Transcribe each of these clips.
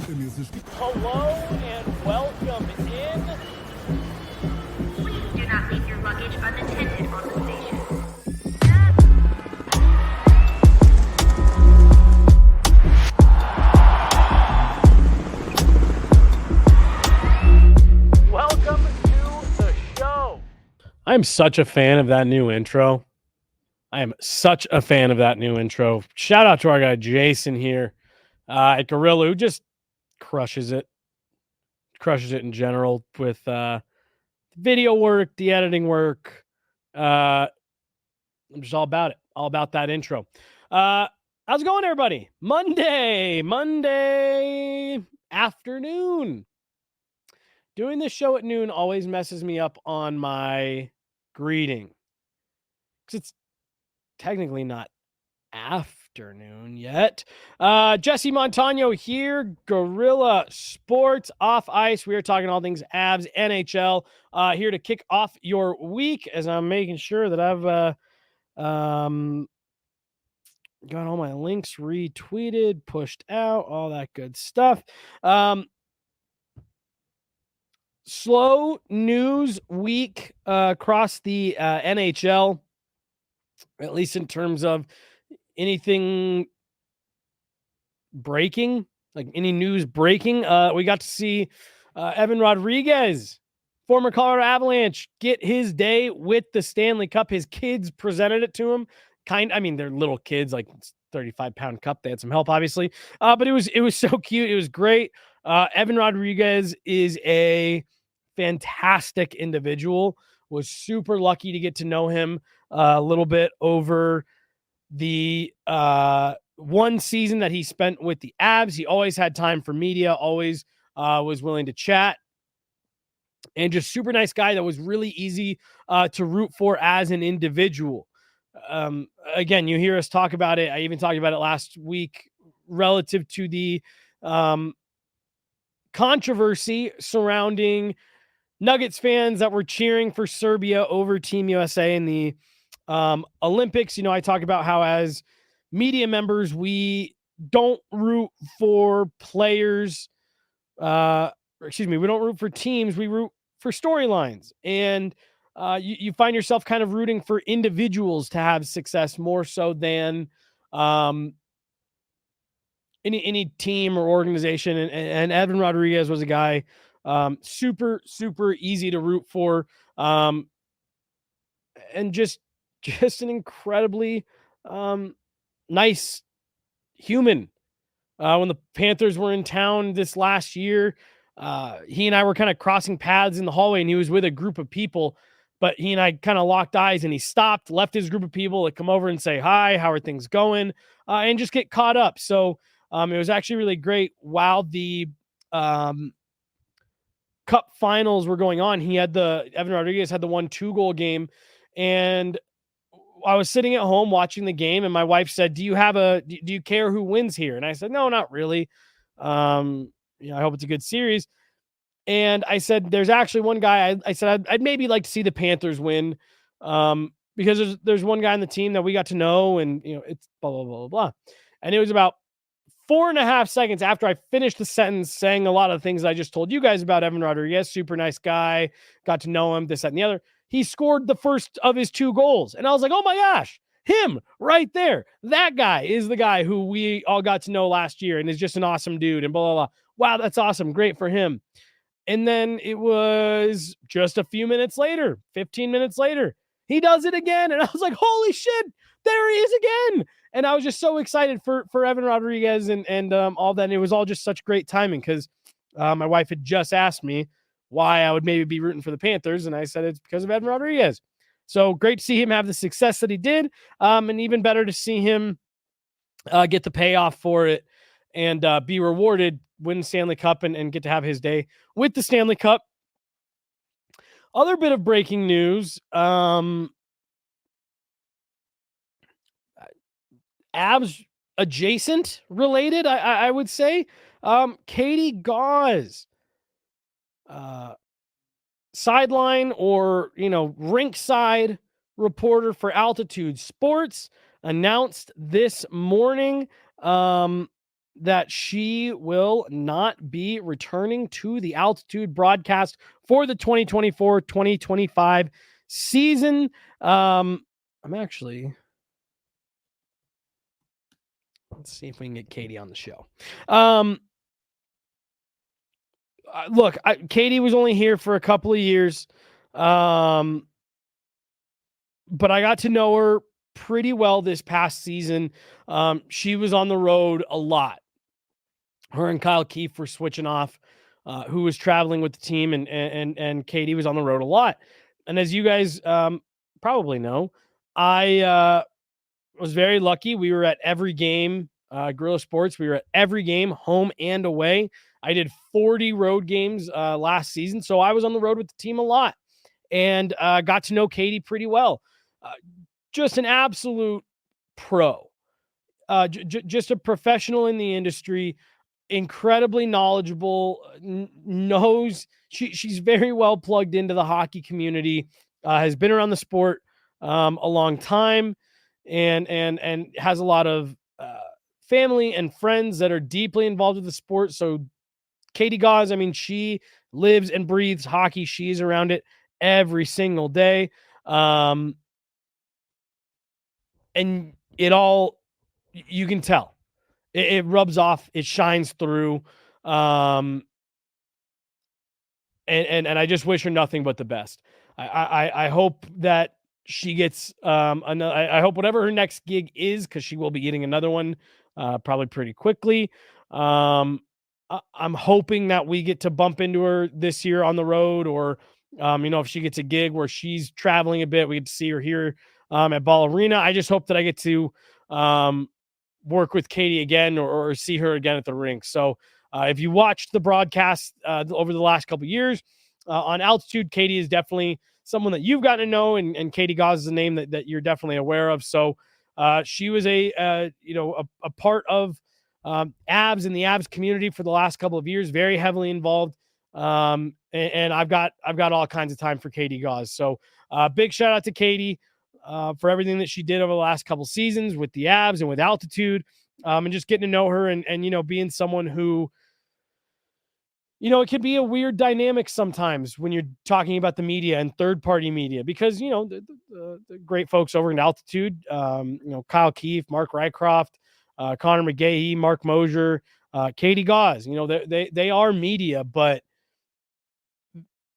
Hello and welcome in. Please do not leave your luggage unattended on the station. Welcome to the show. I'm such a fan of that new intro. Shout out to our guy Jason here at Gorilla, who just crushes it in general with video work, the editing work. I'm just all about it, all about that intro. How's it going, everybody? Monday afternoon. Doing this show at noon always messes me up on my greeting, because it's technically not afternoon yet. Jesse Montaño here, Gorilla Sports Off Ice. We are talking all things Avs, NHL, here to kick off your week, as I'm making sure that I've got all my links retweeted, pushed out, all that good stuff. Slow news week across the NHL, at least in terms of anything breaking, like any news breaking. We got to see Evan Rodriguez, former Colorado Avalanche, get his day with the Stanley Cup. His kids presented it to him. They're little kids, like 35-pound cup. They had some help, obviously, but it was so cute. It was great. Evan Rodriguez is a fantastic individual. Was super lucky to get to know him a little bit over the one season that he spent with the Avs. He always had time for media, always was willing to chat, and just super nice guy that was really easy to root for as an individual. Again, you hear us talk about it. I even talked about it last week relative to the controversy surrounding Nuggets fans that were cheering for Serbia over Team USA in the Olympics. I talk about how as media members, we don't root for players. We don't root for teams. We root for storylines. And you find yourself kind of rooting for individuals to have success more so than any team or organization. And Evan Rodriguez was a guy super, super easy to root for. And just an incredibly nice human. When the Panthers were in town this last year, he and I were kind of crossing paths in the hallway, and he was with a group of people, but he and I kind of locked eyes, and he stopped, left his group of people to come over and say, hi, how are things going? And just get caught up. So it was actually really great. While the Cup finals were going on, Evan Rodriguez had the 1-2 goal game, and I was sitting at home watching the game, and my wife said, do you care who wins here? And I said, no, not really. I hope it's a good series. And I said, there's actually one guy, I said, I'd maybe like to see the Panthers win, because there's one guy on the team that we got to know, and, it's blah, blah, blah, blah, blah. And it was about 4.5 seconds after I finished the sentence saying a lot of the things I just told you guys about Evan Rodriguez, super nice guy, got to know him, this, that, and the other. He scored the first of his 2 goals. And I was like, oh my gosh, him right there. That guy is the guy who we all got to know last year and is just an awesome dude and blah, blah, blah. Wow, that's awesome. Great for him. And then it was just a few minutes later, 15 minutes later, he does it again. And I was like, holy shit, there he is again. And I was just so excited for Evan Rodriguez and all that. And it was all just such great timing, because my wife had just asked me why I would maybe be rooting for the Panthers. And I said, it's because of Evan Rodriguez. So great to see him have the success that he did. And even better to see him get the payoff for it and be rewarded, win the Stanley Cup and get to have his day with the Stanley Cup. Other bit of breaking news. Avs adjacent related, I would say. Katie Gauze, sideline or, rink side reporter for Altitude Sports, announced this morning that she will not be returning to the Altitude broadcast for the 2024-2025 season. I'm actually, let's see if we can get Katie on the show. Look, Katie was only here for a couple of years, but I got to know her pretty well this past season. She was on the road a lot. Her and Kyle Keefe were switching off, who was traveling with the team, and Katie was on the road a lot. And as you guys probably know, I was very lucky. We were at every game, Guerrilla Sports. We were at every game, home and away. I did 40 road games last season, so I was on the road with the team a lot and got to know Katie pretty well. Just an absolute pro, just a professional in the industry, incredibly knowledgeable, knows she's very well plugged into the hockey community, has been around the sport a long time, and has a lot of family and friends that are deeply involved with the sport. So Katie Gauze, I mean, she lives and breathes hockey. She's around it every single day. And it all, you can tell. It rubs off, it shines through. And I just wish her nothing but the best. I hope that she gets another. I hope whatever her next gig is, because she will be getting another one probably pretty quickly. I'm hoping that we get to bump into her this year on the road, or if she gets a gig where she's traveling a bit, we get to see her here at Ball Arena. I just hope that I get to work with Katie again, or see her again at the rink. So if you watched the broadcast over the last couple of years on Altitude, Katie is definitely someone that you've gotten to know, and Katie Gauze is a name that you're definitely aware of. So she was a part of Avs and the Avs community for the last couple of years, very heavily involved. And I've got all kinds of time for Katie Gauze. So big shout out to Katie for everything that she did over the last couple seasons with the Avs and with Altitude, and just getting to know her, and being someone who, it can be a weird dynamic sometimes when you're talking about the media and third-party media, because, the great folks over in Altitude, Kyle Keefe, Mark Rycroft, Connor McGahee, Mark Mosier, Katie Gauze, they are media, but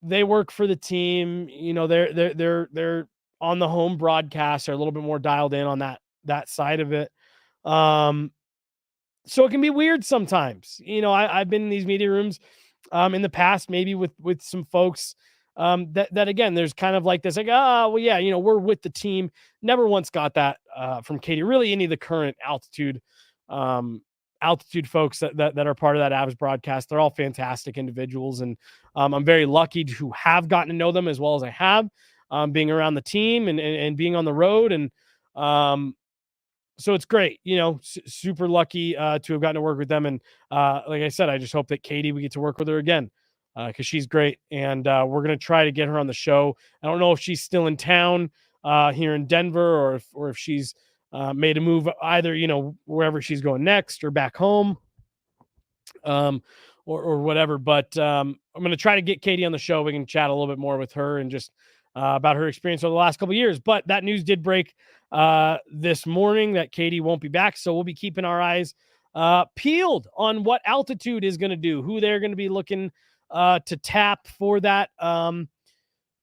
they work for the team. They're on the home broadcast. They're a little bit more dialed in on that side of it. So it can be weird sometimes. I've been in these media rooms in the past, maybe with some folks that again, there's kind of like this, like, well, yeah, we're with the team. Never once got that from Katie, really any of the current Altitude folks that are part of that Avs broadcast. They're all fantastic individuals. And I'm very lucky to have gotten to know them as well as I have, being around the team and being on the road. And so it's great, super lucky to have gotten to work with them. And like I said, I just hope that Katie, we get to work with her again, because she's great. And we're going to try to get her on the show. I don't know if she's still in town here in Denver, or if she's made a move either, wherever she's going next, or back home, or whatever. But I'm going to try to get Katie on the show. We can chat a little bit more with her and just about her experience over the last couple of years. But that news did break this morning that Katie won't be back. So we'll be keeping our eyes peeled on what Altitude is going to do, who they're going to be looking to tap for that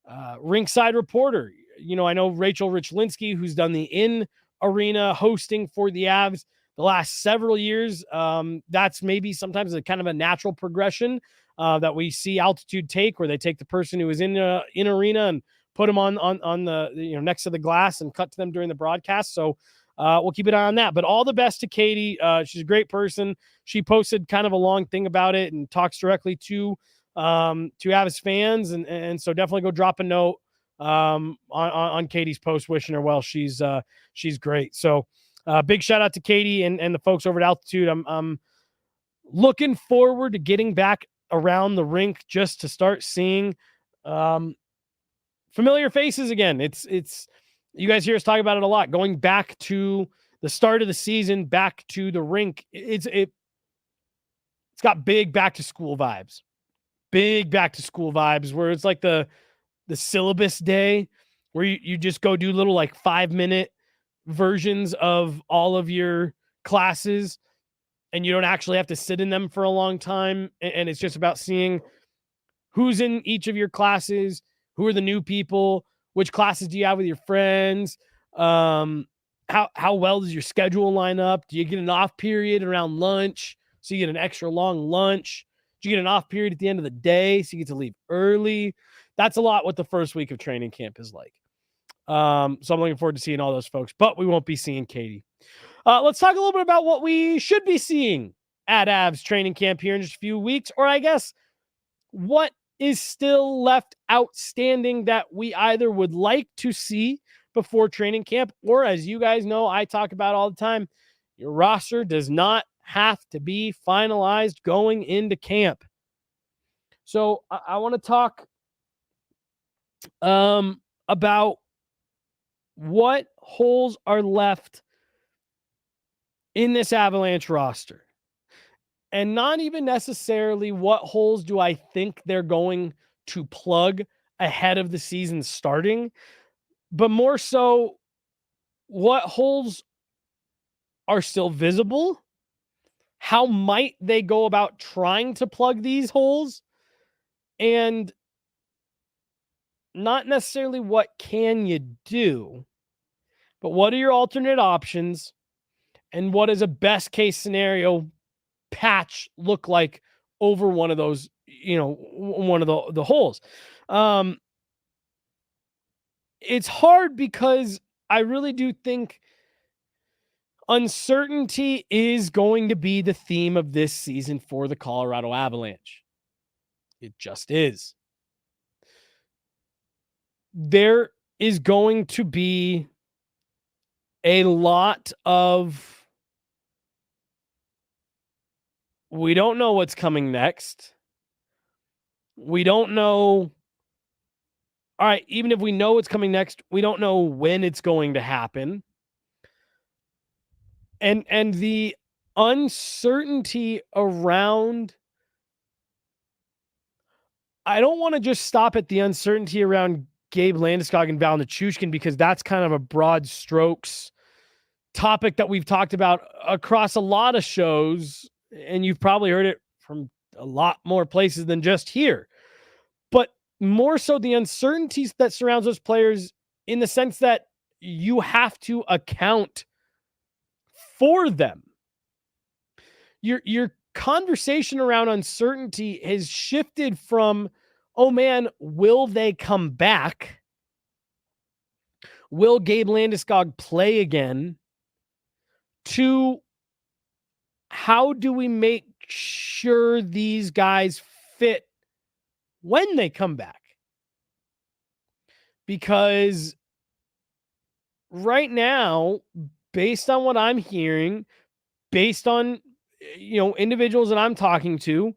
rinkside reporter. I know Rachel Richlinsky, who's done the in-arena hosting for the Avs the last several years. That's maybe sometimes a kind of a natural progression that we see Altitude take, where they take the person who is in arena and put them on the next to the glass and cut to them during the broadcast. So we'll keep an eye on that. But all the best to Katie. She's a great person. She posted kind of a long thing about it and talks directly to Avs fans, and so definitely go drop a note on Katie's post wishing her well. She's great. So big shout out to Katie and the folks over at Altitude. I'm looking forward to getting back around the rink just to start seeing familiar faces again. It's you guys hear us talk about it a lot. Going back to the start of the season, back to the rink. It's got big back to school vibes. Big back to school vibes where it's like the syllabus day where you just go do little like 5-minute versions of all of your classes and you don't actually have to sit in them for a long time. And it's just about seeing who's in each of your classes, who are the new people, which classes do you have with your friends, how well does your schedule line up? Do you get an off period around lunch so you get an extra long lunch? Do you get an off period at the end of the day so you get to leave early? That's a lot what the first week of training camp is like. So I'm looking forward to seeing all those folks, but we won't be seeing Katie. Let's talk a little bit about what we should be seeing at Avs training camp here in just a few weeks, or I guess what is still left outstanding that we either would like to see before training camp, or as you guys know, I talk about all the time, your roster does not have to be finalized going into camp. So I want to talk about what holes are left in this Avalanche roster. And not even necessarily what holes do I think they're going to plug ahead of the season starting, but more so what holes are still visible. How might they go about trying to plug these holes? And not necessarily what can you do, but what are your alternate options? And what is a best case scenario patch look like over one of those, one of the holes? It's hard because I really do think uncertainty is going to be the theme of this season for the Colorado Avalanche. It just is. There is going to be a lot of, we don't know what's coming next. We don't know. All right, even if we know what's coming next, we don't know when it's going to happen. And the uncertainty around, I don't want to just stop at the uncertainty around Gabe Landeskog and Val Nichushkin, because that's kind of a broad strokes topic that we've talked about across a lot of shows, and you've probably heard it from a lot more places than just here. But more so the uncertainties that surrounds those players, in the sense that you have to account for them. Your conversation around uncertainty has shifted from, oh man, will they come back? Will Gabe Landeskog play again? To how do we make sure these guys fit when they come back? Because right now, based on what I'm hearing, based on individuals that I'm talking to,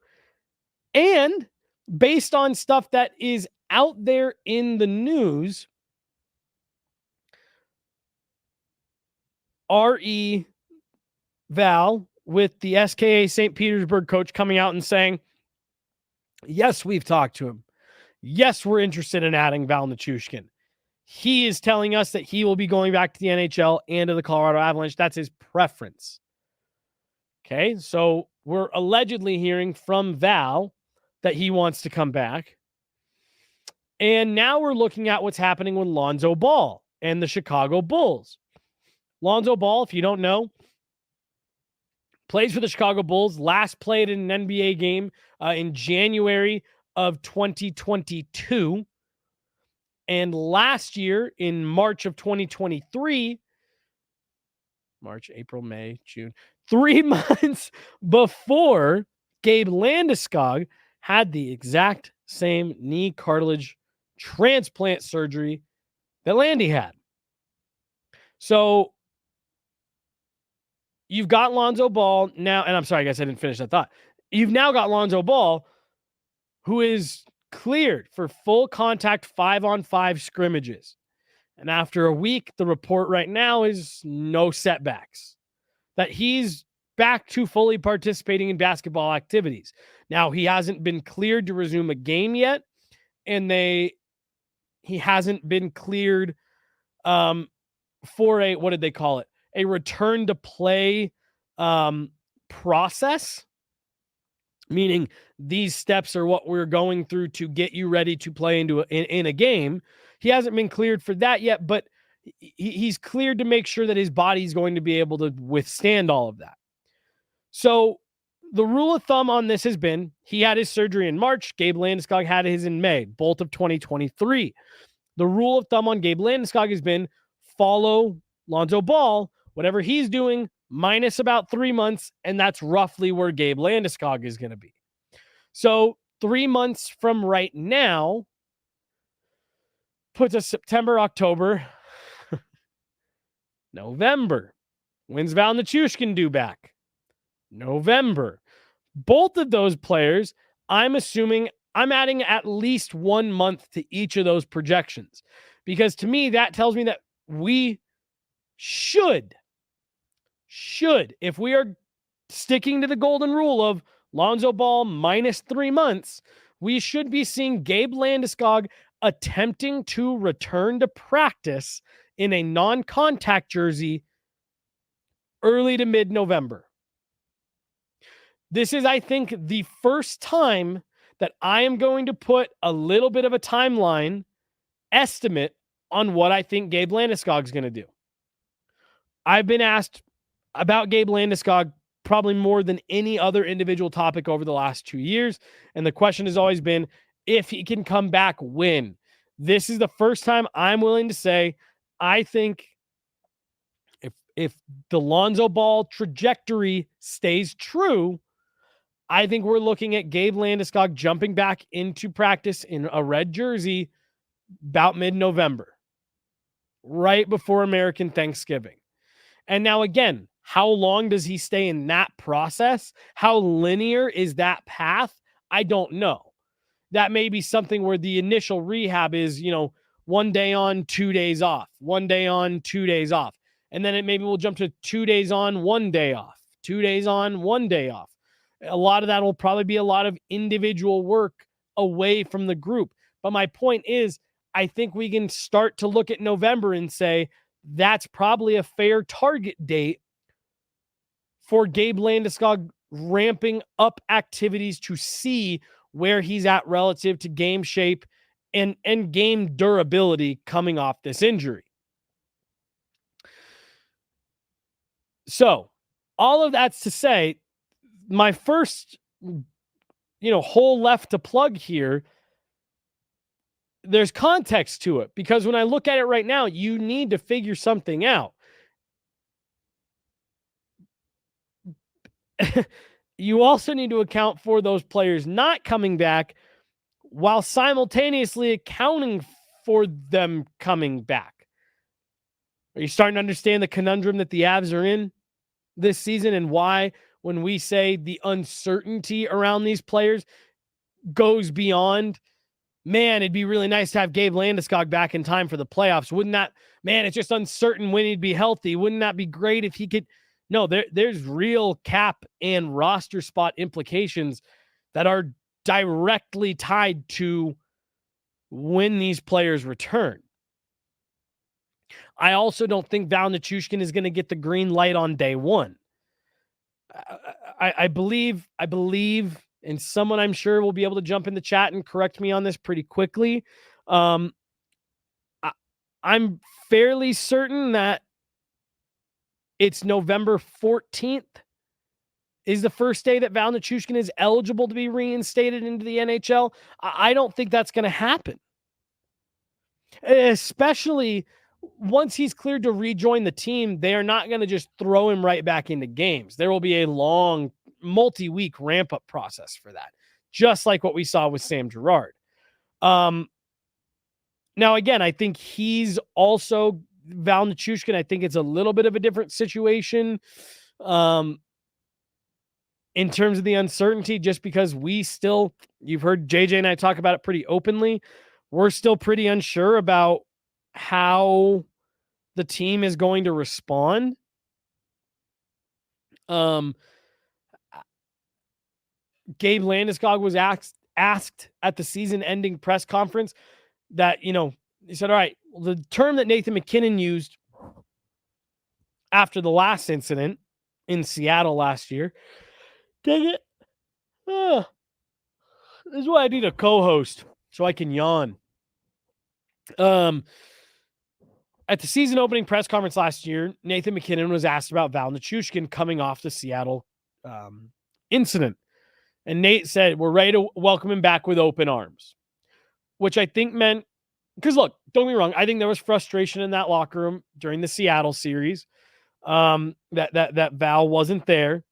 and based on stuff that is out there in the news, R.E. Val, with the SKA St. Petersburg coach, coming out and saying, yes, we've talked to him. Yes, we're interested in adding Val Nichushkin. He is telling us that he will be going back to the NHL and to the Colorado Avalanche. That's his preference. Okay, so we're allegedly hearing from Val that he wants to come back. And now we're looking at what's happening with Lonzo Ball and the Chicago Bulls. Lonzo Ball, if you don't know, plays for the Chicago Bulls, last played in an NBA game in January of 2022. And last year in March of 2023, March, April, May, June, 3 months before Gabe Landeskog had the exact same knee cartilage transplant surgery that Landy had. So you've got Lonzo Ball now, and I'm sorry, I guess I didn't finish that thought. You've now got Lonzo Ball, who is cleared for full contact 5-on-5 scrimmages. And after a week, the report right now is no setbacks. That he's back to fully participating in basketball activities. Now, he hasn't been cleared to resume a game yet, and he hasn't been cleared for a, what did they call it? A return to play process, meaning these steps are what we're going through to get you ready to play in a game. He hasn't been cleared for that yet, but he's cleared to make sure that his body's going to be able to withstand all of that. So the rule of thumb on this has been he had his surgery in March. Gabe Landeskog had his in May, both of 2023. The rule of thumb on Gabe Landeskog has been follow Lonzo Ball, whatever he's doing, minus about 3 months, and that's roughly where Gabe Landeskog is going to be. So 3 months from right now puts us September, October, November. When's Val Nichushkin due back? November. Both of those players, I'm assuming I'm adding at least 1 month to each of those projections, because to me, that tells me that we should, if we are sticking to the golden rule of Lonzo Ball minus 3 months, we should be seeing Gabe Landeskog attempting to return to practice in a non-contact jersey early to mid-November. This is, I think, the first time that I am going to put a little bit of a timeline estimate on what I think Gabe Landeskog is going to do. I've been asked about Gabe Landeskog probably more than any other individual topic over the last 2 years. And the question has always been, if he can come back, when. This is the first time I'm willing to say, I think if the Lonzo Ball trajectory stays true, I think we're looking at Gabe Landeskog jumping back into practice in a red jersey about mid-November, right before American Thanksgiving. And now again, how long does he stay in that process? How linear is that path? I don't know. That may be something where the initial rehab is, 1 day on, 2 days off, 1 day on, 2 days off. And then maybe we'll jump to 2 days on, 1 day off, 2 days on, 1 day off. A lot of that will probably be a lot of individual work away from the group. But my point is, I think we can start to look at November and say that's probably a fair target date for Gabe Landeskog ramping up activities to see where he's at relative to game shape and game durability coming off this injury. So all of that's to say, my first, hole left to plug here, there's context to it, because when I look at it right now, you need to figure something out. You also need to account for those players not coming back while simultaneously accounting for them coming back. Are you starting to understand the conundrum that the Avs are in this season, and why, when we say the uncertainty around these players goes beyond, man, it'd be really nice to have Gabe Landeskog back in time for the playoffs. Wouldn't that, man, it's just uncertain when he'd be healthy. Wouldn't that be great if he could? No, there's real cap and roster spot implications that are directly tied to when these players return. I also don't think Val Nichushkin is going to get the green light on day one. I believe, and someone I'm sure will be able to jump in the chat and correct me on this pretty quickly. I'm fairly certain that it's November 14th is the first day that Val Nichushkin is eligible to be reinstated into the NHL. I don't think that's going to happen, especially once he's cleared to rejoin the team. They are not going to just throw him right back into games. There will be a long multi-week ramp-up process for that, just like what we saw with Sam Girard. Now, again, I think he's also Val Nichushkin. I think it's a little bit of a different situation in terms of the uncertainty, just because you've heard JJ and I talk about it pretty openly. We're still pretty unsure about how the team is going to respond. Gabe Landeskog was asked at the season-ending press conference that, he said, all right, the term that Nathan MacKinnon used after the last incident in Seattle last year, dang it, this is why I need a co-host so I can yawn. At the season opening press conference last year, Nathan MacKinnon was asked about Val Nichushkin coming off the Seattle incident. And Nate said, we're ready to welcome him back with open arms, which I think meant, because look, don't get me wrong, I think there was frustration in that locker room during the Seattle series that Val wasn't there.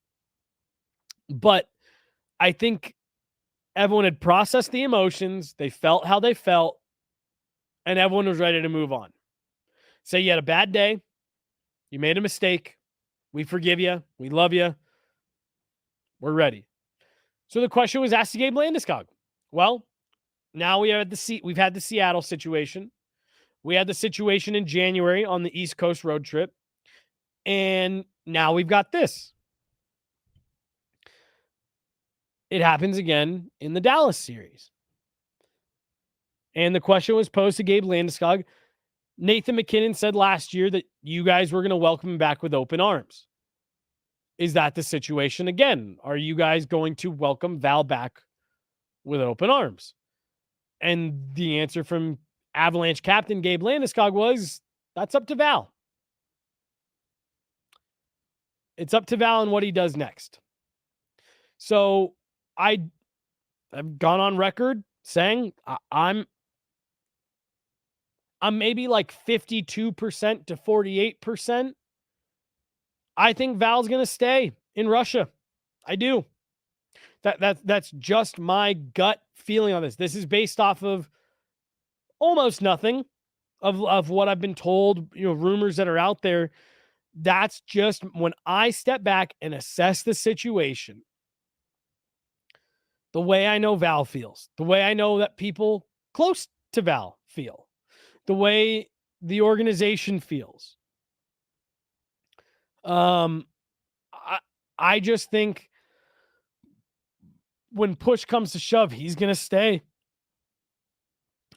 But I think everyone had processed the emotions. They felt how they felt, and everyone was ready to move on. Say you had a bad day. You made a mistake. We forgive you. We love you. We're ready. So the question was asked to Gabe Landeskog. Well, now we've had the Seattle situation. We had the situation in January on the East Coast road trip. And now we've got this. It happens again in the Dallas series. And the question was posed to Gabe Landeskog. Nathan MacKinnon said last year that you guys were going to welcome him back with open arms. Is that the situation again? Are you guys going to welcome Val back with open arms? And the answer from Avalanche captain Gabe Landeskog was, that's up to Val. It's up to Val and what he does next. So I've gone on record saying I'm maybe like 52% to 48%. I think Val's going to stay in Russia. I do. That's just my gut feeling on this. This is based off of almost nothing of what I've been told, rumors that are out there. That's just when I step back and assess the situation, the way I know Val feels, the way I know that people close to Val feel, the way the organization feels. I just think when push comes to shove, he's going to stay.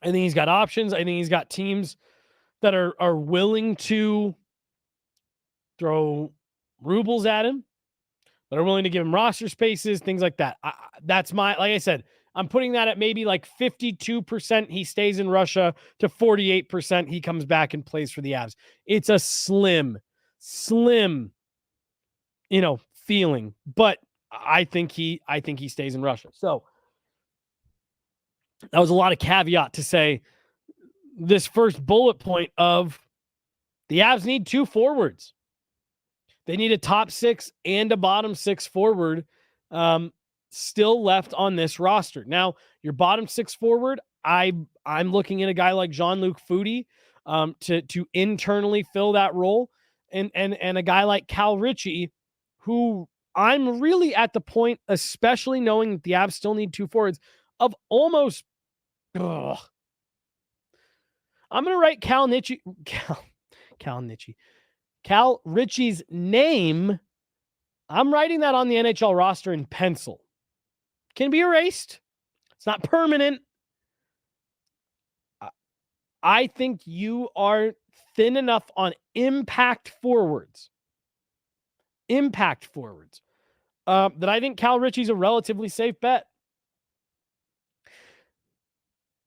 I think he's got options. I think he's got teams that are willing to throw rubles at him, that are willing to give him roster spaces, things like that. That's like I said, I'm putting that at maybe like 52% he stays in Russia to 48% he comes back and plays for the Avs. It's a slim, feeling, but I think he stays in Russia. So that was a lot of caveat to say this first bullet point of the Avs need two forwards. They need a top six and a bottom six forward still left on this roster. Now, your bottom six forward, I'm looking at a guy like Jean-Luc Foudy to internally fill that role, and a guy like Cal Ritchie, who I'm really at the point, especially knowing that the Avs still need two forwards, of almost. I'm going to write Cal Ritchie's name. I'm writing that on the NHL roster in pencil. Can be erased. It's not permanent. I think you are thin enough on impact forwards. That I think Cal Ritchie's a relatively safe bet.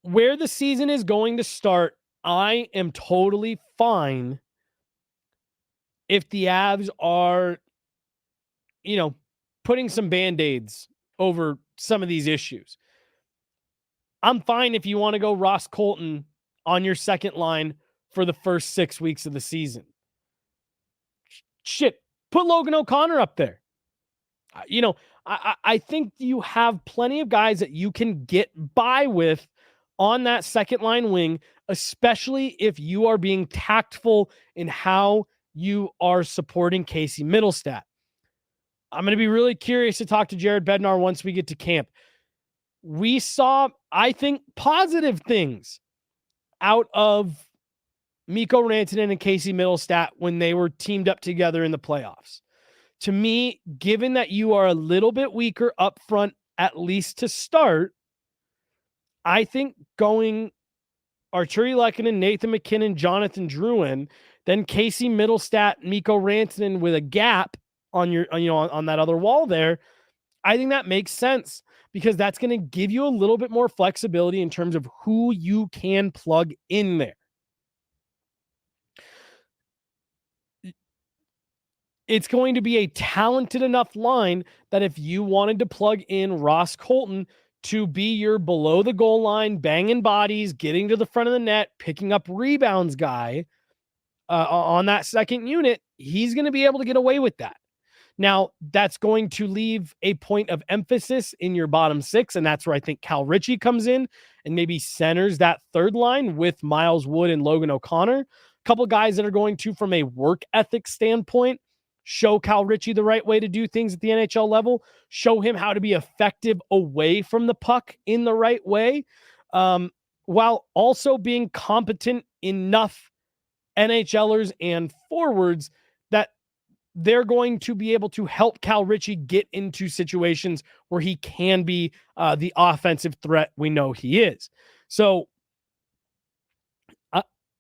Where the season is going to start, I am totally fine if the Avs are, putting some Band-Aids over some of these issues. I'm fine if you want to go Ross Colton on your second line for the first 6 weeks of the season. Shit, put Logan O'Connor up there. I think you have plenty of guys that you can get by with on that second line wing, especially if you are being tactful in how you are supporting Casey Middlestat. I'm going to be really curious to talk to Jared Bednar once we get to camp. We saw, I think, positive things out of Mikko Rantanen and Casey Middlestat when they were teamed up together in the playoffs. to me, given that you are a little bit weaker up front, at least to start, I think going Arturi Lehkonen, Nathan McKinnon, Jonathan Drouin, then Casey Middlestat, Mikko Rantanen with a gap on your, on that other wall there. I think that makes sense because that's going to give you a little bit more flexibility in terms of who you can plug in there. It's going to be a talented enough line that if you wanted to plug in Ross Colton to be your below the goal line, banging bodies, getting to the front of the net, picking up rebounds guy on that second unit, he's going to be able to get away with that. Now, that's going to leave a point of emphasis in your bottom six, and that's where I think Cal Ritchie comes in and maybe centers that third line with Miles Wood and Logan O'Connor. A couple guys that are going to, from a work ethic standpoint, show Cal Ritchie the right way to do things at the NHL level, show him how to be effective away from the puck in the right way, while also being competent enough NHLers and forwards that they're going to be able to help Cal Ritchie get into situations where he can be the offensive threat we know he is. So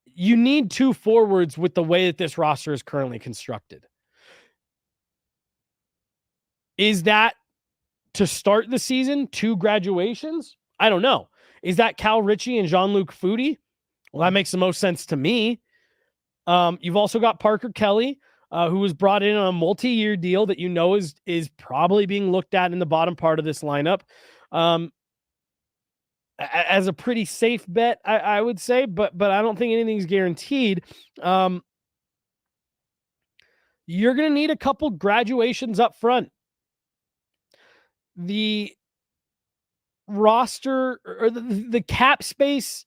you need two forwards with the way that this roster is currently constructed. Is that to start the season, two graduations? I don't know. Is that Cal Ritchie and Jean-Luc Foudy? Well, that makes the most sense to me. You've also got Parker Kelly, who was brought in on a multi-year deal that is probably being looked at in the bottom part of this lineup as a pretty safe bet, I would say, but I don't think anything's guaranteed. You're going to need a couple graduations up front. The roster or the cap space,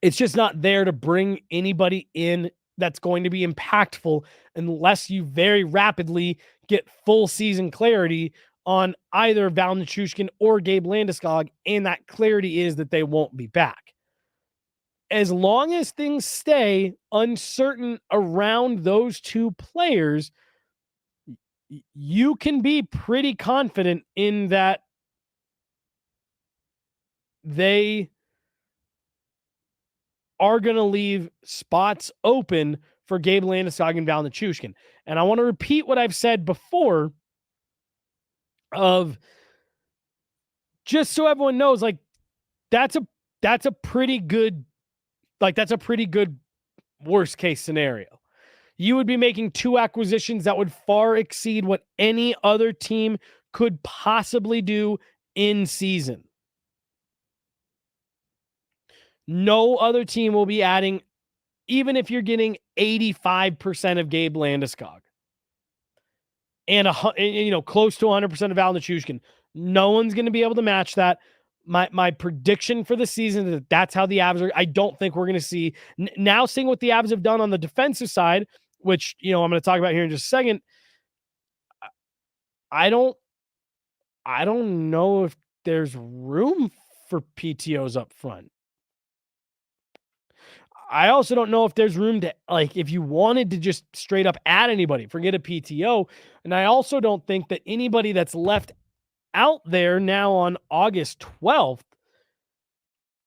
it's just not there to bring anybody in that's going to be impactful unless you very rapidly get full season clarity on either Val Nichushkin or Gabe Landeskog, and that clarity is that they won't be back. As long as things stay uncertain around those two players, you can be pretty confident in that they are going to leave spots open for Gabe Landeskog and Val Nichushkin. And I want to repeat what I've said before of just so everyone knows, like that's a pretty good worst case scenario. You would be making two acquisitions that would far exceed what any other team could possibly do in season. No other team will be adding, even if you're getting 85% of Gabe Landeskog and close to 100% of Val Nichushkin. No one's going to be able to match that. My prediction for the season is that's how the Avs are. I don't think we're going to see now seeing what the Avs have done on the defensive side, which, I'm going to talk about here in just a second. I don't know if there's room for PTOs up front. I also don't know if there's room to, if you wanted to just straight up add anybody, forget a PTO. And I also don't think that anybody that's left out there now on August 12th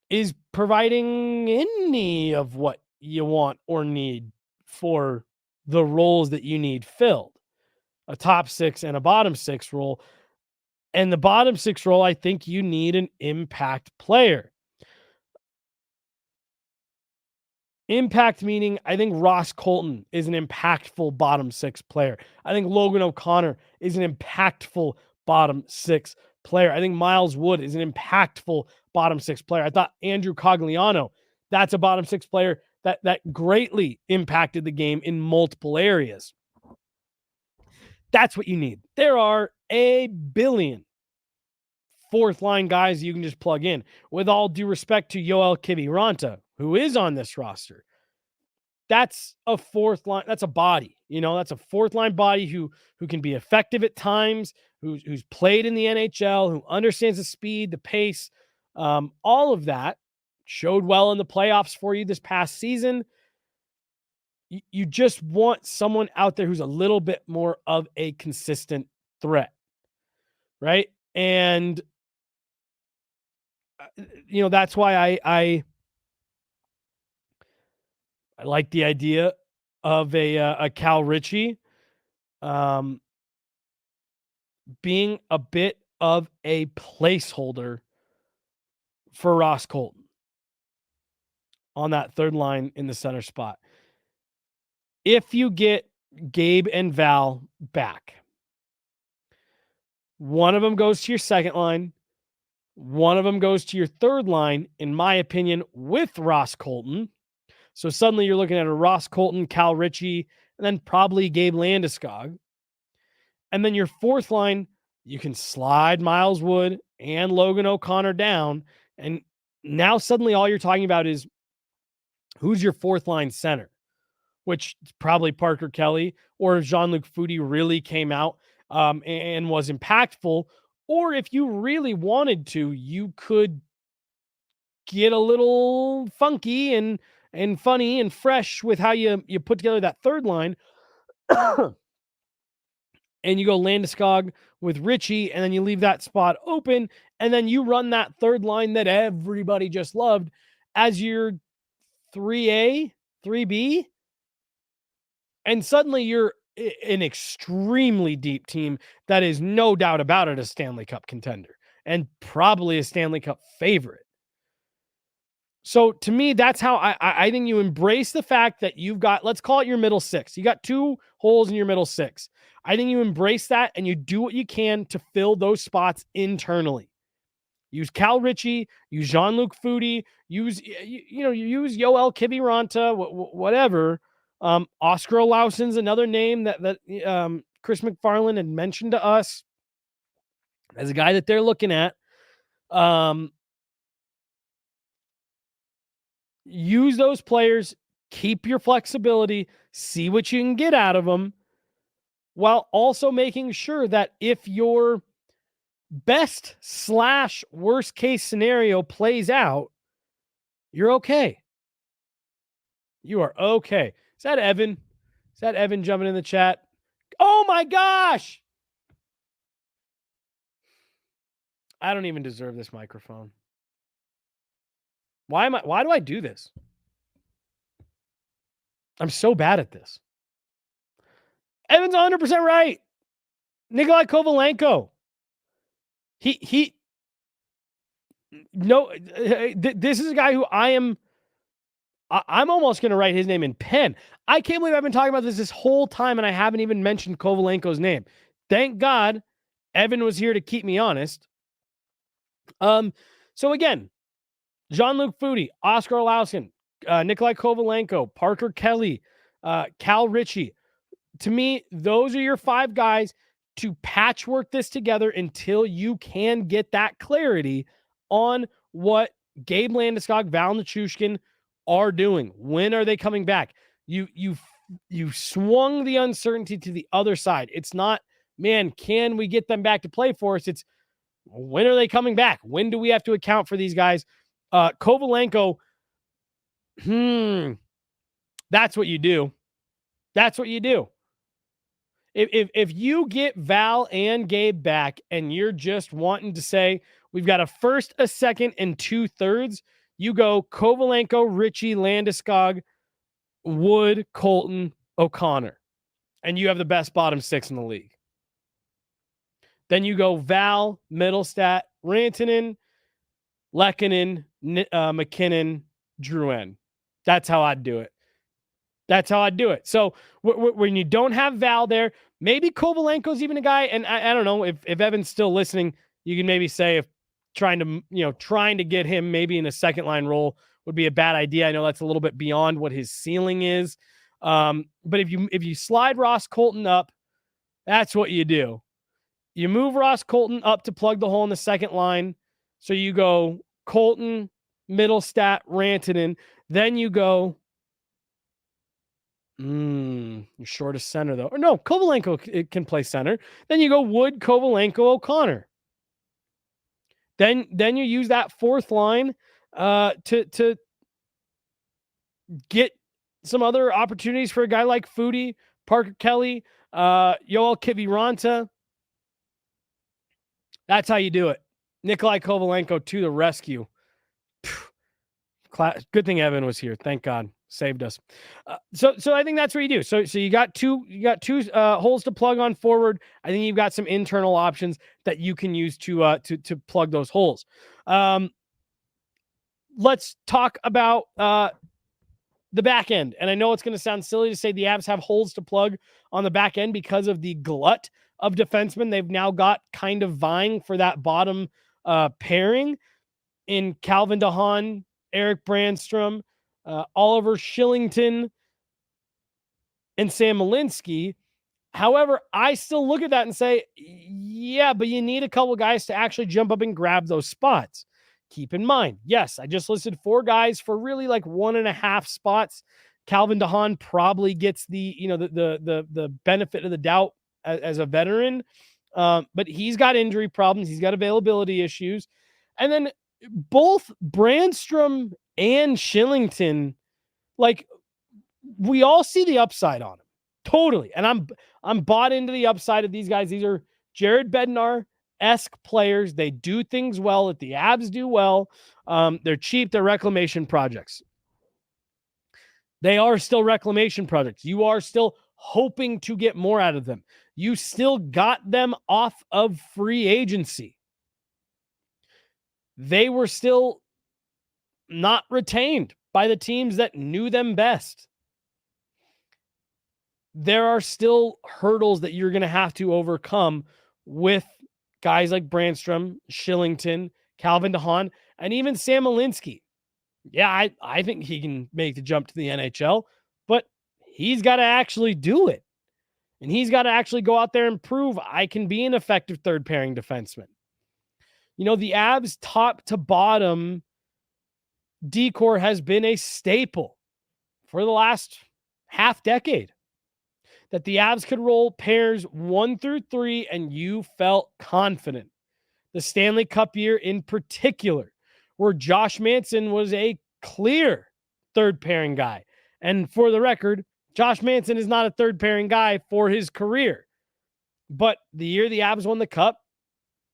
is providing any of what you want or need for the roles that you need filled. A top six and a bottom six role. And the bottom six role, I think you need an impact player. Impact meaning I think Ross Colton is an impactful bottom six player. I think Logan O'Connor is an impactful bottom six player. I think Miles Wood is an impactful bottom six player. I thought Andrew Cogliano, that's a bottom six player that greatly impacted the game in multiple areas. That's what you need. There are a billion fourth line guys you can just plug in. With all due respect to Yoel Kiviranta, who is on this roster, that's a fourth line. That's a body. That's a fourth line body who can be effective at times, who's played in the NHL, who understands the speed, the pace, all of that. Showed well in the playoffs for you this past season. you just want someone out there who's a little bit more of a consistent threat, right? And that's why I like the idea of a Cal Ritchie being a bit of a placeholder for Ross Colton on that third line in the center spot. If you get Gabe and Val back, one of them goes to your second line, one of them goes to your third line, in my opinion, with Ross Colton. So suddenly you're looking at a Ross Colton, Cal Ritchie, and then probably Gabe Landeskog. And then your fourth line, you can slide Miles Wood and Logan O'Connor down. And now suddenly all you're talking about is who's your fourth line center, which is probably Parker Kelly, or if Jean-Luc Foudy really came out and was impactful, or if you really wanted to, you could get a little funky and funny and fresh with how you put together that third line. And you go Landeskog with Ritchie, and then you leave that spot open, and then you run that third line that everybody just loved as your 3A, 3B, and suddenly you're an extremely deep team that is no doubt about it a Stanley Cup contender and probably a Stanley Cup favorite. So to me, that's how I think you embrace the fact that you've got, let's call it your middle six. You got 2 holes in your middle six. I think you embrace that and you do what you can to fill those spots internally. Use Cal Ritchie, use Jean-Luc Foudy, use Yoel Kiviranta, whatever. Oscar Olauson's another name that Chris McFarland had mentioned to us as a guy that they're looking at. Use those players, keep your flexibility, see what you can get out of them, while also making sure that if your best / worst case scenario plays out, you're okay. You are okay. Is that Evan? Is that Evan jumping in the chat? Oh my gosh! I don't even deserve this microphone. Why do I do this? I'm so bad at this. Evan's 100% right. Nikolai Kovalenko. This is a guy who I'm almost going to write his name in pen. I can't believe I've been talking about this whole time and I haven't even mentioned Kovalenko's name. Thank God Evan was here to keep me honest. So again, Jean-Luc Foudy, Oscar Olausen, Nikolai Kovalenko, Parker Kelly, Cal Ritchie. To me, those are your 5 guys to patchwork this together until you can get that clarity on what Gabe Landeskog, Val Nichushkin are doing. When are they coming back? You swung the uncertainty to the other side. It's not, man, can we get them back to play for us? It's, when are they coming back? When do we have to account for these guys? Kovalenko, that's what you do. That's what you do. If you get Val and Gabe back and you're just wanting to say, we've got a first, a second, and 2/3, you go Kovalenko, Ritchie, Landeskog, Wood, Colton, O'Connor, and you have the best bottom 6 in the league. Then you go Val, Middlestat, Rantanen, Lehkonen, McKinnon, Drouin. That's how I'd do it. That's how I'd do it. So when you don't have Val there, maybe Kovalenko's even a guy, and I don't know if Evan's still listening, you can maybe say if trying to get him maybe in a second line role would be a bad idea. I know that's a little bit beyond what his ceiling is. But if you slide Ross Colton up, that's what you do. You move Ross Colton up to plug the hole in the second line. So you go Colton, Middlestat, Rantanen. Then you go, you're short of center though. Or no, Kovalenko can play center. Then you go Wood, Kovalenko, O'Connor. Then you use that fourth line to get some other opportunities for a guy like Foodie, Parker Kelly, Yoel Kiviranta. That's how you do it. Nikolai Kovalenko to the rescue. Good thing Evan was here. Thank God, saved us. So I think that's what you do. So you got two holes to plug on forward. I think you've got some internal options that you can use to plug those holes. Let's talk about the back end. And I know it's going to sound silly to say the Avs have holes to plug on the back end because of the glut of defensemen they've now got kind of vying for that bottom pairing in Calvin DeHaan, Eric Brandstrom, Oliver Shillington, and Sam Malinsky. However, I still look at that and say, yeah, but you need a couple guys to actually jump up and grab those spots. Keep in mind, yes, I just listed 4 guys for really like 1.5 spots. Calvin DeHaan probably gets the benefit of the doubt as a veteran, but he's got injury problems. He's got availability issues. And then both Brandstrom and Shillington, like, we all see the upside on him. Totally. And I'm bought into the upside of these guys. These are Jared Bednar-esque players. They do things well that the Avs do well. They're cheap. They're reclamation projects. They are still reclamation projects. You are still hoping to get more out of them. You still got them off of free agency. They were still not retained by the teams that knew them best. There are still hurdles that you're going to have to overcome with guys like Brandstrom, Shillington, Calvin DeHaan, and even Sam Malinsky. Yeah, I think he can make the jump to the NHL, but he's got to actually do it. And he's got to actually go out there and prove I can be an effective third pairing defenseman. You know, the Avs top to bottom decor has been a staple for the last half decade. That the Avs could roll pairs 1 through 3 and you felt confident. The Stanley Cup year in particular, where Josh Manson was a clear third pairing guy. And for the record, Josh Manson is not a third pairing guy for his career. But the year the Avs won the Cup,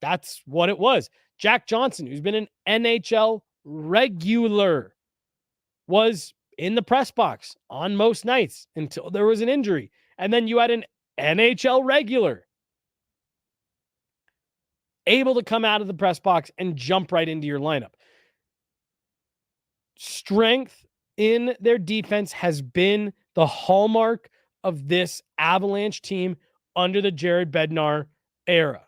that's what it was. Jack Johnson, who's been an NHL regular, was in the press box on most nights until there was an injury. And then you had an NHL regular able to come out of the press box and jump right into your lineup. Strength in their defense has been the hallmark of this Avalanche team under the Jared Bednar era,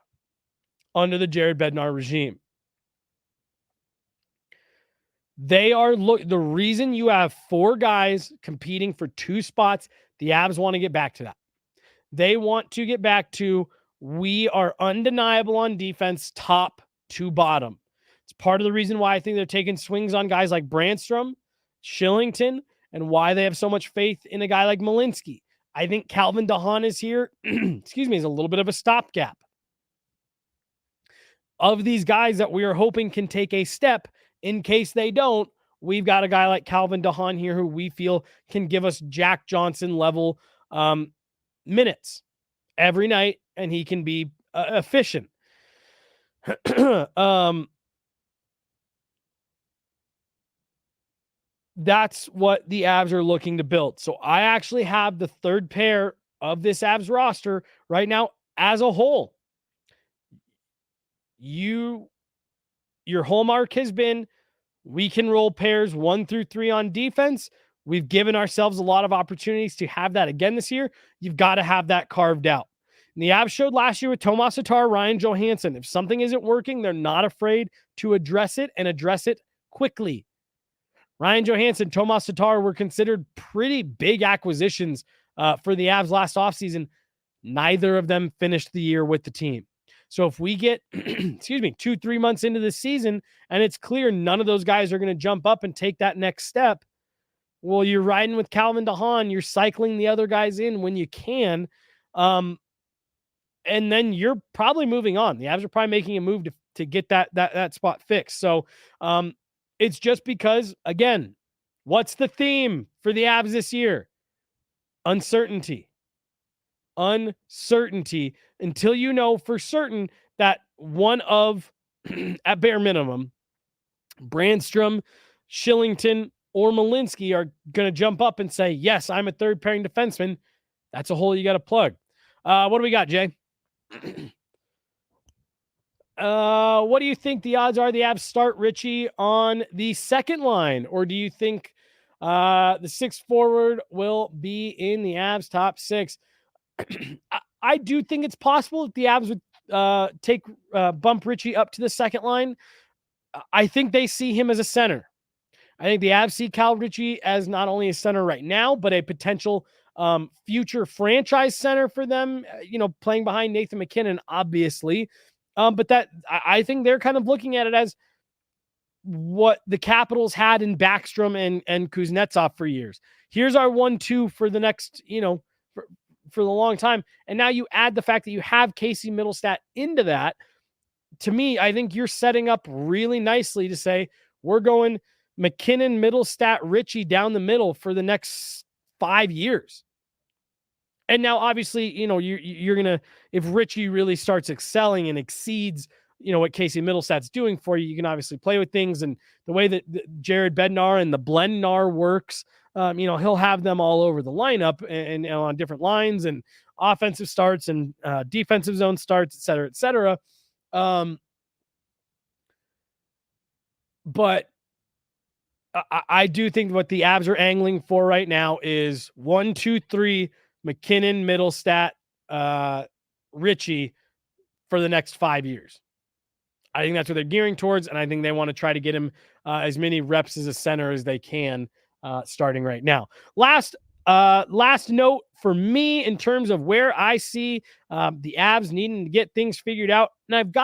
under the Jared Bednar regime. They are the reason you have 4 guys competing for 2 spots. The Avs want to get back to that. They want to get back to, we are undeniable on defense, top to bottom. It's part of the reason why I think they're taking swings on guys like Brandstrom, Shillington, and why they have so much faith in a guy like Malinsky. I think Calvin DeHaan is here, is a little bit of a stopgap. Of these guys that we are hoping can take a step, in case they don't, we've got a guy like Calvin DeHaan here who we feel can give us Jack Johnson level minutes every night, and he can be efficient. That's what the Avs are looking to build. So I actually have the third pair of this Avs roster right now as a whole. Your hallmark has been, we can roll pairs 1 through 3 on defense. We've given ourselves a lot of opportunities to have that again this year. You've got to have that carved out. And the Avs showed last year with Tomas Tatar, Ryan Johansson. If something isn't working, they're not afraid to address it and address it quickly. Ryan Johansson, Tomas Tatar were considered pretty big acquisitions for the Avs last offseason. Neither of them finished the year with the team. So if we get, 2-3 months into the season and it's clear none of those guys are going to jump up and take that next step, well, you're riding with Calvin DeHaan. You're cycling the other guys in when you can. And then you're probably moving on. The Avs are probably making a move to get that spot fixed. So it's just because, again, What's the theme for the Avs this year? Uncertainty. Uncertainty until you know for certain that one of, at bare minimum, Brandstrom, Shillington, or Malinsky are going to jump up and say, yes, I'm a third pairing defenseman. That's a hole you got to plug. What do we got, Jay? What do you think the odds are the Avs start Richie on the second line? Or do you think the sixth forward will be in the Avs top six? I do think it's possible that the Avs would bump Richie up to the second line. I think they see him as a center. I think the Avs see Cal Ritchie as not only a center right now, but a potential future franchise center for them, playing behind Nathan McKinnon, obviously. But that I think they're kind of looking at it as what the Capitals had in Backstrom and Kuznetsov for years. Here's our 1-2 for the next, for the long time. And now you add the fact that you have Casey Middlestat into that. To me, I think you're setting up really nicely to say, we're going McKinnon, Middlestat, Ritchie down the middle for the next 5 years. And now, obviously, you're going to, if Ritchie really starts excelling and exceeds, what Casey Middlestat's doing for you, you can obviously play with things. And the way that Jared Bednar and the Blendnar works, he'll have them all over the lineup and on different lines and offensive starts and defensive zone starts, et cetera, et cetera. But I do think what the Avs are angling for right now is 1, 2, 3, McKinnon, Middlestat, Ritchie for the next 5 years. I think that's what they're gearing towards, and I think they want to try to get him as many reps as a center as they can starting right now. Last note for me in terms of where I see the Avs needing to get things figured out, and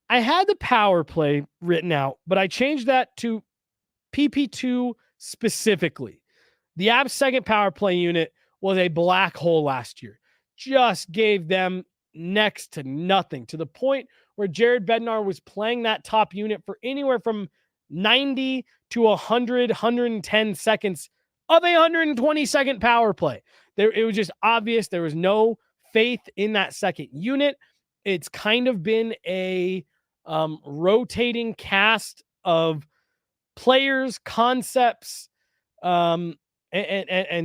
I had the power play written out, but I changed that to PP2 specifically. The Avs' second power play unit was a black hole last year. Just gave them next to nothing, to the point where Jared Bednar was playing that top unit for anywhere from 90 to 100, 110 seconds of a 120-second power play. It was just obvious there was no faith in that second unit. It's kind of been a rotating cast of players, concepts, and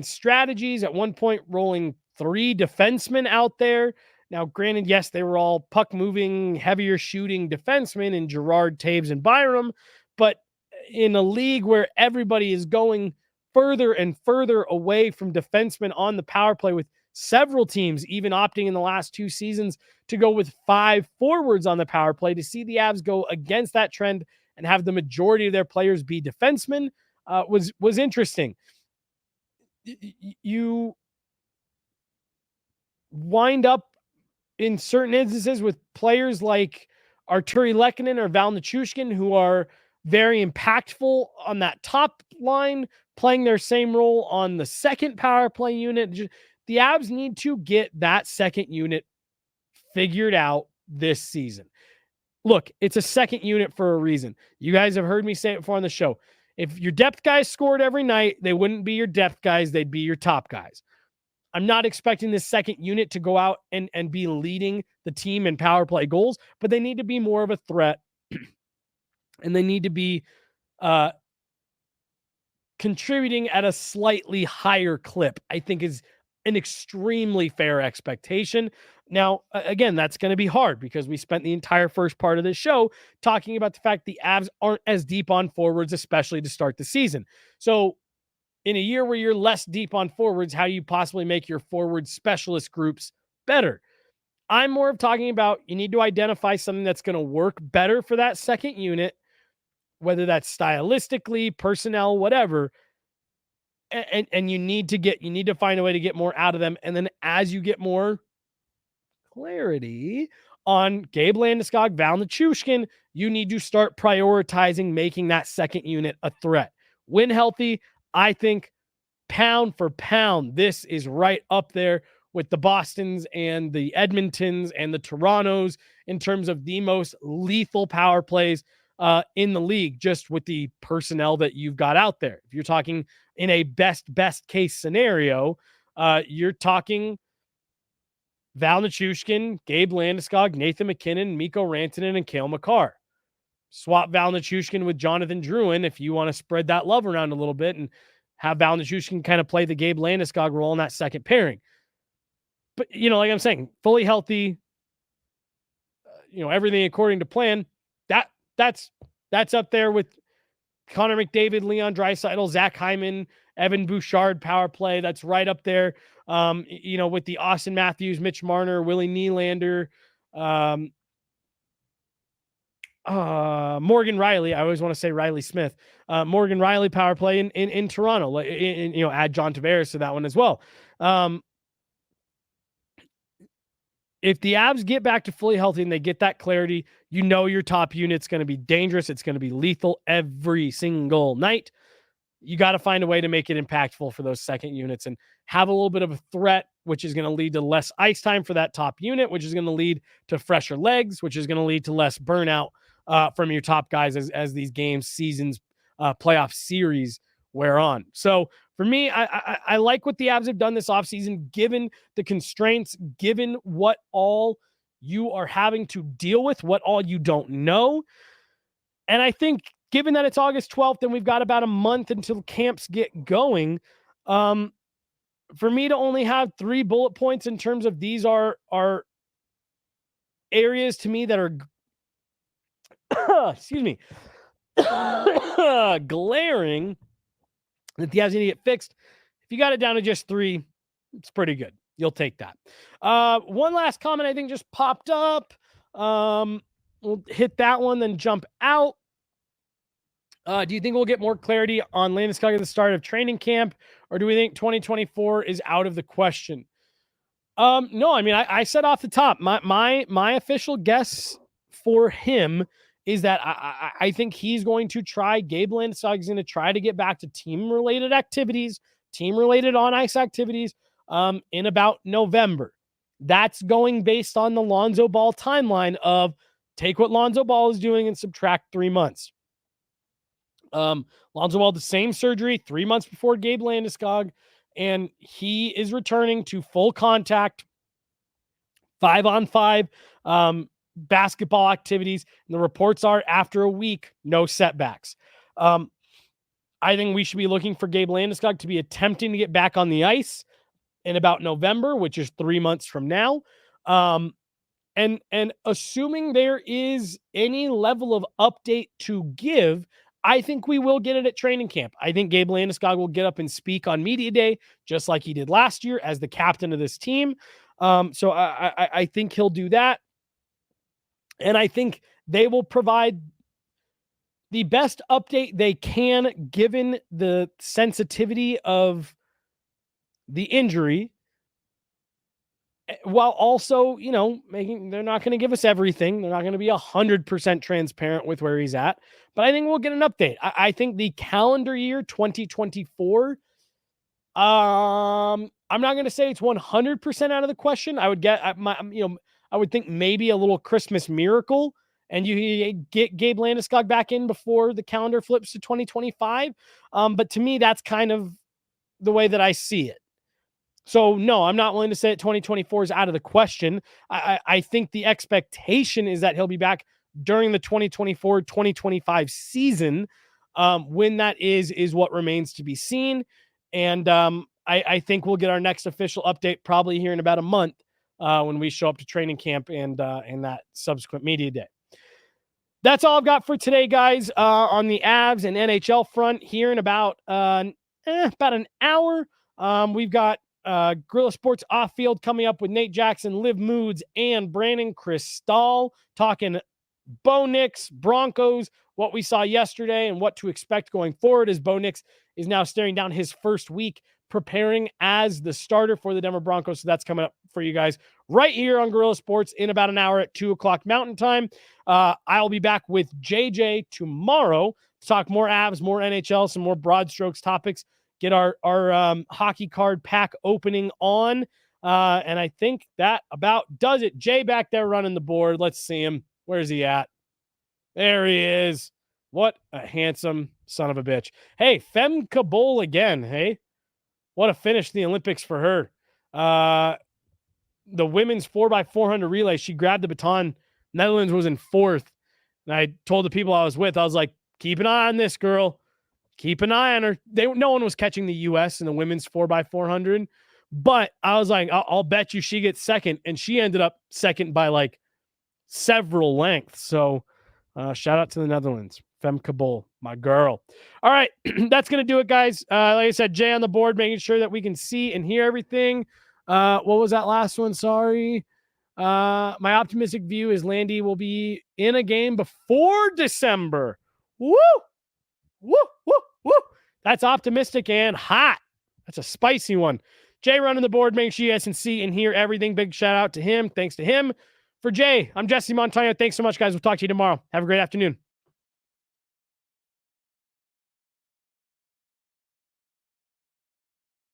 strategies. At one point, rolling 3 defensemen out there. Now, granted, yes, they were all puck-moving, heavier shooting defensemen in Girard, Taves, and Byram, but in a league where everybody is going further and further away from defensemen on the power play, with several teams even opting in the last 2 seasons to go with 5 forwards on the power play, to see the Avs go against that trend and have the majority of their players be defensemen was interesting. You wind up in certain instances with players like Arturi Lehkonen or Val Nichushkin, who are very impactful on that top line, playing their same role on the second power play unit. The Avs need to get that second unit figured out this season. Look, it's a second unit for a reason. You guys have heard me say it before on the show. If your depth guys scored every night, they wouldn't be your depth guys. They'd be your top guys. I'm not expecting this second unit to go out and be leading the team in power play goals, but they need to be more of a threat, and they need to be contributing at a slightly higher clip, I think is an extremely fair expectation. Now, again, that's going to be hard because we spent the entire first part of this show talking about the fact the Avs aren't as deep on forwards, especially to start the season. So in a year where you're less deep on forwards, how do you possibly make your forward specialist groups better? I'm more of talking about you need to identify something that's going to work better for that second unit, whether that's stylistically, personnel, whatever. And you need to find a way to get more out of them. And then as you get more clarity on Gabe Landeskog, Val Nichushkin, you need to start prioritizing making that second unit a threat. When healthy, I think pound for pound, this is right up there with the Bostons and the Edmontons and the Torontos in terms of the most lethal power plays in the league, just with the personnel that you've got out there. If you're talking in a best case scenario, you're talking Val Nichushkin, Gabe Landeskog, Nathan McKinnon, Mikko Rantanen, and Cale Makar. Swap Val Nichushkin with Jonathan Drouin if you want to spread that love around a little bit and have Val Nichushkin kind of play the Gabe Landeskog role in that second pairing. But, like I'm saying, fully healthy, everything according to plan, that's up there with Connor McDavid, Leon Draisaitl, Zach Hyman, Evan Bouchard power play. That's right up there. With the Austin Matthews, Mitch Marner, Willie Nylander, Morgan Riley. I always want to say Riley Smith. Morgan Riley power play in Toronto. Add John Tavares to that one as well. If the Avs get back to fully healthy and they get that clarity, your top unit's going to be dangerous. It's going to be lethal every single night. You got to find a way to make it impactful for those second units and have a little bit of a threat, which is going to lead to less ice time for that top unit, which is going to lead to fresher legs, which is going to lead to less burnout from your top guys as these games, seasons, playoff series wear on. So for me, I like what the Avs have done this offseason, given the constraints, given what all you are having to deal with, what all you don't know. And I think given that it's August 12th and we've got about a month until camps get going, for me to only have 3 bullet points in terms of these are areas to me that are excuse me, glaring that the Avs need to get fixed. If you got it down to just 3, it's pretty good. You'll take that. One last comment I think just popped up. We'll hit that one, then jump out. Do you think we'll get more clarity on Landeskog at the start of training camp, or do we think 2024 is out of the question? No, I mean, I said off the top, my official guess for him is that I think he's going to try, Gabe Landeskog is going to try to get back to team-related activities, team-related on-ice activities in about November. That's going based on the Lonzo Ball timeline of take what Lonzo Ball is doing and subtract 3 months. Lonzo Ball, the same surgery 3 months before Gabe Landeskog, and he is returning to full contact, 5-on-5 basketball activities. And the reports are after a week, no setbacks. I think we should be looking for Gabe Landeskog to be attempting to get back on the ice in about November, which is 3 months from now. And assuming there is any level of update to give, I think we will get it at training camp. I think Gabe Landeskog will get up and speak on media day, just like he did last year as the captain of this team. So I think he'll do that. And I think they will provide the best update they can, given the sensitivity of the injury, while also, they're not going to give us everything. They're not going to be 100% transparent with where he's at, but I think we'll get an update. I think the calendar year 2024, I'm not going to say it's 100% out of the question. I would get I would think maybe a little Christmas miracle and you get Gabe Landeskog back in before the calendar flips to 2025. But to me, that's kind of the way that I see it. So no, I'm not willing to say that 2024 is out of the question. I think the expectation is that he'll be back during the 2024-2025 season. When that is what remains to be seen. And I think we'll get our next official update probably here in about a month when we show up to training camp and that subsequent media day. That's all I've got for today, guys, on the Avs and NHL front here in about an hour. We've got Gorilla Sports Off Field coming up with Nate Jackson, Liv Moods, and Brandon Cristal talking Bo Nix, Broncos, what we saw yesterday and what to expect going forward as Bo Nix is now staring down his first week preparing as the starter for the Denver Broncos. So that's coming up for you guys right here on Gorilla Sports in about an hour at 2:00 Mountain Time. I'll be back with JJ tomorrow to talk more Avs, more NHL, some more broad strokes topics, get our hockey card pack opening on. And I think that about does it. Jay back there running the board. Let's see him. Where's he at? There he is. What a handsome son of a bitch. Hey, Fem Kabul again. Hey, what a finish the Olympics for her. The women's 4x400 relay, she grabbed the baton. Netherlands was in fourth. And I told the people I was with, I was like, keep an eye on this girl. Keep an eye on her. No one was catching the U.S. in the women's 4x400. But I was like, I'll bet you she gets second. And she ended up second by like several lengths. So shout out to the Netherlands. Fem Kabul, my girl. All right. That's going to do it, guys. Like I said, Jay on the board, making sure that we can see and hear everything. What was that last one? Sorry. My optimistic view is Landy will be in a game before December. Woo! Woo! Woo! Woo! That's optimistic and hot. That's a spicy one. Jay running the board, making sure you guys can see and hear everything. Big shout out to him. Thanks to him. For Jay, I'm Jesse Montaño. Thanks so much, guys. We'll talk to you tomorrow. Have a great afternoon.